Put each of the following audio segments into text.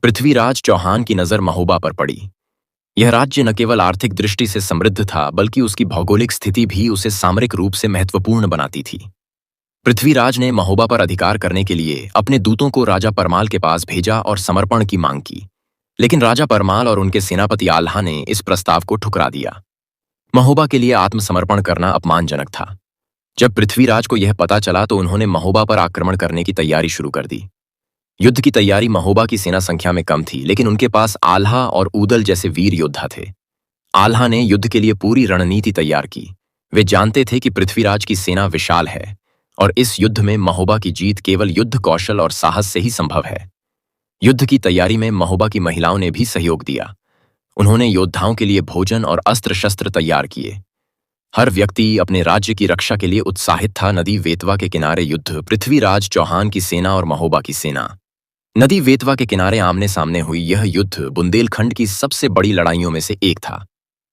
पृथ्वीराज चौहान की नजर महोबा पर पड़ी। यह राज्य न केवल आर्थिक दृष्टि से समृद्ध था, बल्कि उसकी भौगोलिक स्थिति भी उसे सामरिक रूप से महत्वपूर्ण बनाती थी। पृथ्वीराज ने महोबा पर अधिकार करने के लिए अपने दूतों को राजा परमाल के पास भेजा और समर्पण की मांग की, लेकिन राजा परमाल और उनके सेनापति आल्हा ने इस प्रस्ताव को ठुकरा दिया। महोबा के लिए आत्मसमर्पण करना अपमानजनक था। जब पृथ्वीराज को यह पता चला तो उन्होंने महोबा पर आक्रमण करने की तैयारी शुरू कर दी। युद्ध की तैयारी महोबा की सेना संख्या में कम थी, लेकिन उनके पास आल्हा और ऊदल जैसे वीर योद्धा थे। आल्हा ने युद्ध के लिए पूरी रणनीति तैयार की। वे जानते थे कि पृथ्वीराज की सेना विशाल है और इस युद्ध में महोबा की जीत केवल युद्ध कौशल और साहस से ही संभव है। युद्ध की तैयारी में महोबा की महिलाओं ने भी सहयोग दिया। उन्होंने योद्धाओं के लिए भोजन और अस्त्र शस्त्र तैयार किए। हर व्यक्ति अपने राज्य की रक्षा के लिए उत्साहित था। नदी वेतवा के किनारे युद्ध। पृथ्वीराज चौहान की सेना और महोबा की सेना। नदी वेतवा के किनारे आमने सामने हुई यह युद्ध बुंदेलखंड की सबसे बड़ी लड़ाइयों में से एक था।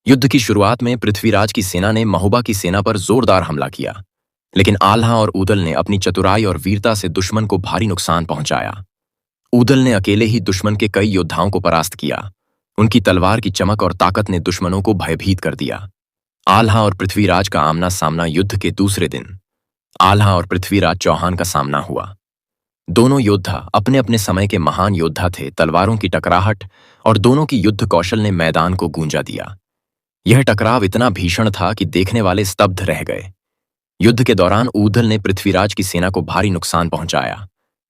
युद्ध की शुरुआत में पृथ्वीराज की सेना ने महोबा की सेना पर जोरदार हमला किया, लेकिन आल्हा और ऊदल ने अपनी चतुराई और वीरता से दुश्मन को भारी नुकसान पहुंचाया। ऊदल ने अकेले ही दुश्मन के कई योद्धाओं को परास्त किया। उनकी तलवार की चमक और ताकत ने दुश्मनों को भयभीत कर दिया। आल्हा और पृथ्वीराज का आमना सामना। युद्ध के दूसरे दिन आल्हा और पृथ्वीराज चौहान का सामना हुआ। दोनों योद्धा अपने अपने समय के महान योद्धा थे। तलवारों की टकराहट और दोनों की युद्ध कौशल ने मैदान को गूंजा दिया। यह टकराव इतना भीषण था कि देखने वाले स्तब्ध रह गए। युद्ध के दौरान ऊदल ने पृथ्वीराज की सेना को भारी नुकसान पहुंचाया,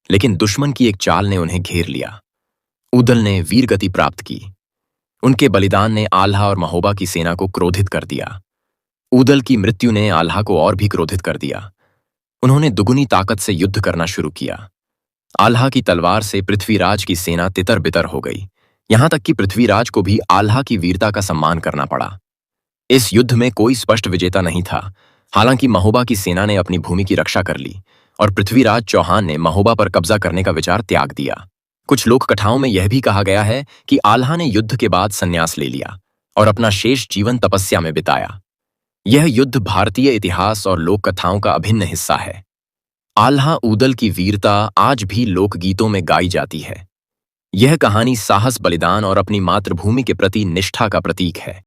लेकिन दुश्मन की एक चाल ने उन्हें घेर लिया। ऊदल ने वीर गति प्राप्त की। उनके बलिदान ने आल्हा और महोबा की सेना को क्रोधित कर दिया। ऊदल की मृत्यु ने आल्हा को और भी क्रोधित कर दिया। उन्होंने दुगुनी ताकत से युद्ध करना शुरू किया। आल्हा की तलवार से पृथ्वीराज की सेना तितर बितर हो गई, यहां तक कि पृथ्वीराज को भी आल्हा की वीरता का सम्मान करना पड़ा। इस युद्ध में कोई स्पष्ट विजेता नहीं था। हालांकि महोबा की सेना ने अपनी भूमि की रक्षा कर ली और पृथ्वीराज चौहान ने महोबा पर कब्जा करने का विचार त्याग दिया। कुछ लोक कथाओं में यह भी कहा गया है कि आल्हा ने युद्ध के बाद संन्यास ले लिया और अपना शेष जीवन तपस्या में बिताया। यह युद्ध भारतीय इतिहास और लोक कथाओं का अभिन्न हिस्सा है। आल्हा ऊदल की वीरता आज भी लोकगीतों में गाई जाती है। यह कहानी साहस, बलिदान और अपनी मातृभूमि के प्रति निष्ठा का प्रतीक है।